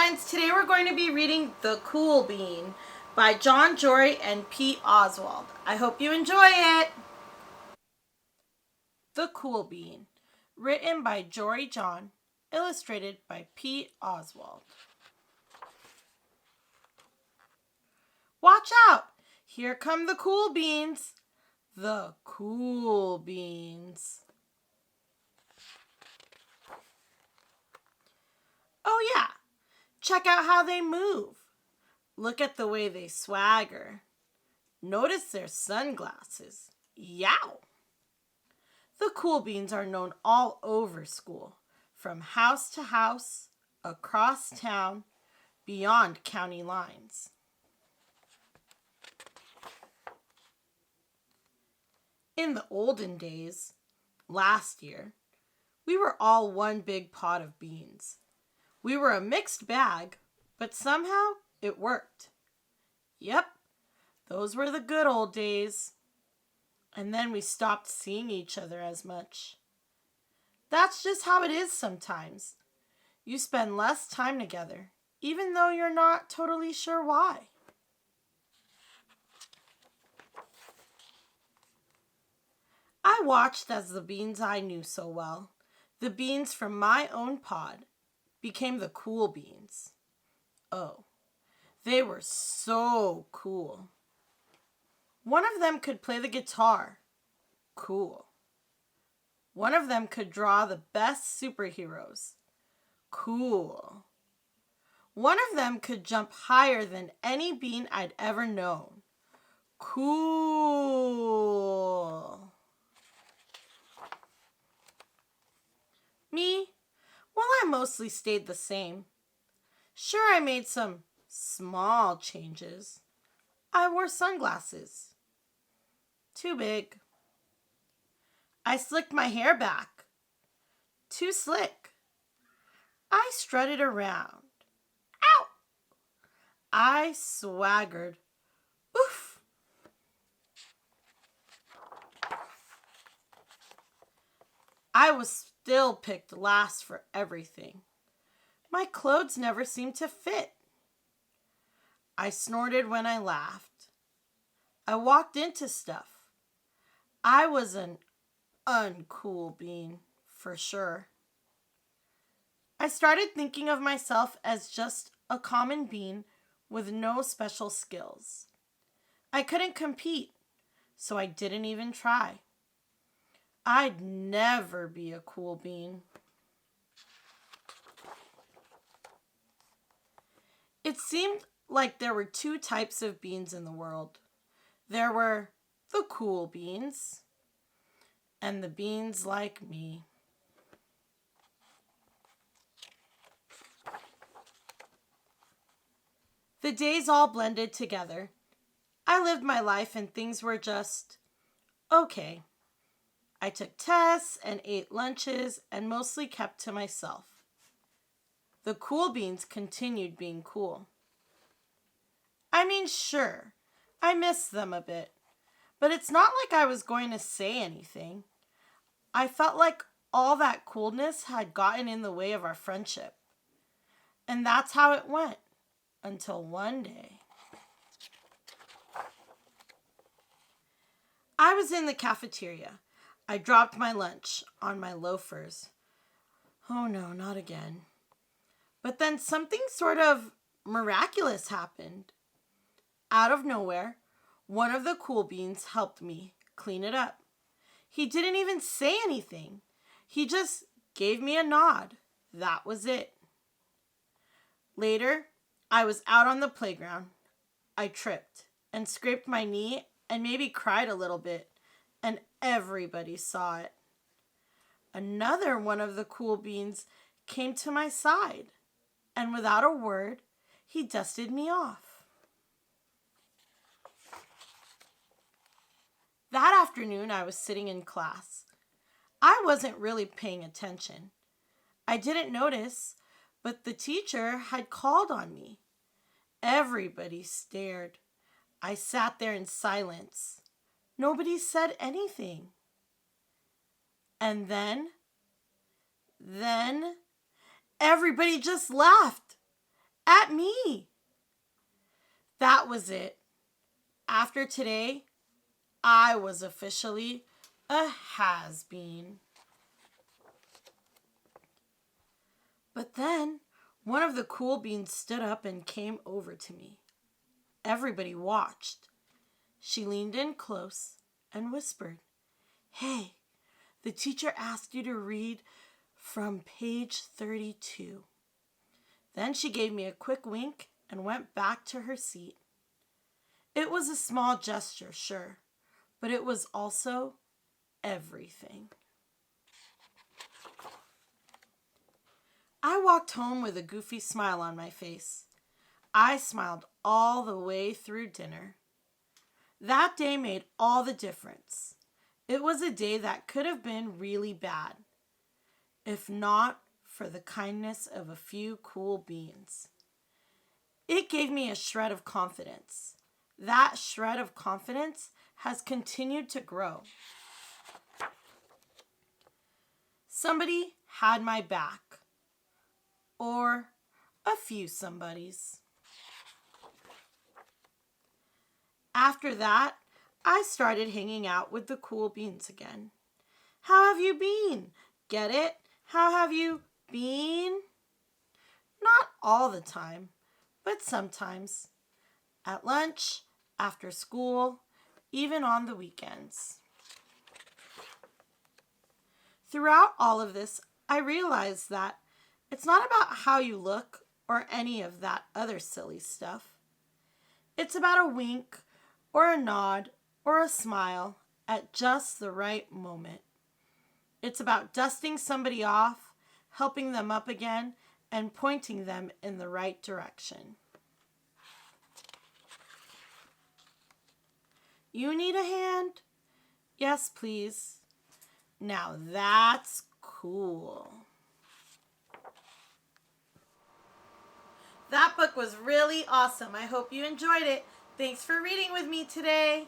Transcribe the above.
friends, today we're going to be reading The Cool Bean by John, Jory, and Pete Oswald. I hope you enjoy it. The Cool Bean, written by Jory John, illustrated by Pete Oswald. Watch out! Here come the cool beans. The cool beans. Oh yeah, check out how they move. Look at the way they swagger. Notice their sunglasses. Yow! The cool beans are known all over school, from house to house, across town, beyond county lines. In the olden days, last year, we were all one big pot of beans. We were a mixed bag, but somehow it worked. Yep, those were the good old days. And then we stopped seeing each other as much. That's just how it is sometimes. You spend less time together, even though you're not totally sure why. I watched as the beans I knew so well, the beans from my own pod, became the cool beans. Oh, they were so cool. One of them could play the guitar. Cool. One of them could draw the best superheroes. Cool. One of them could jump higher than any bean I'd ever known. Cool. Me? Well, I mostly stayed the same. Sure, I made some small changes. I wore sunglasses. Too big. I slicked my hair back. Too slick. I strutted around. Ow! I swaggered. Oof! I was still picked last for everything. My clothes never seemed to fit. I snorted when I laughed. I walked into stuff. I was an uncool bean, for sure. I started thinking of myself as just a common bean with no special skills. I couldn't compete, so I didn't even try. I'd never be a cool bean. It seemed like there were two types of beans in the world. There were the cool beans and the beans like me. The days all blended together. I lived my life and things were just okay. I took tests and ate lunches and mostly kept to myself. The cool beans continued being cool. I mean, sure, I missed them a bit, but it's not like I was going to say anything. I felt like all that coolness had gotten in the way of our friendship. And that's how it went, until one day. I was in the cafeteria. I dropped my lunch on my loafers. Oh no, not again. But then something sort of miraculous happened. Out of nowhere, one of the cool beans helped me clean it up. He didn't even say anything. He just gave me a nod. That was it. Later, I was out on the playground. I tripped and scraped my knee and maybe cried a little bit, and everybody saw it. Another one of the cool beans came to my side, and without a word, he dusted me off. That afternoon, I was sitting in class. I wasn't really paying attention. I didn't notice, but the teacher had called on me. Everybody stared. I sat there in silence. Nobody said anything. And then everybody just laughed. At me. That was it. After today, I was officially a has-been. But then one of the cool beans stood up and came over to me. Everybody watched. She leaned in close and whispered, "Hey, the teacher asked you to read from page 32. Then she gave me a quick wink and went back to her seat. It was a small gesture, sure, but it was also everything. I walked home with a goofy smile on my face. I smiled all the way through dinner. That day made all the difference. It was a day that could have been really bad, if not for the kindness of a few cool beans. It gave me a shred of confidence. That shred of confidence has continued to grow. Somebody had my back. Or a few somebodies. After that, I started hanging out with the cool beans again. How have you been? Get it? How have you been? Not all the time, but sometimes. At lunch, after school, even on the weekends. Throughout all of this, I realized that it's not about how you look or any of that other silly stuff. It's about a wink or a nod or a smile at just the right moment. It's about dusting somebody off, helping them up again, and pointing them in the right direction. You need a hand? Yes, please. Now that's cool. That book was really awesome. I hope you enjoyed it. Thanks for reading with me today.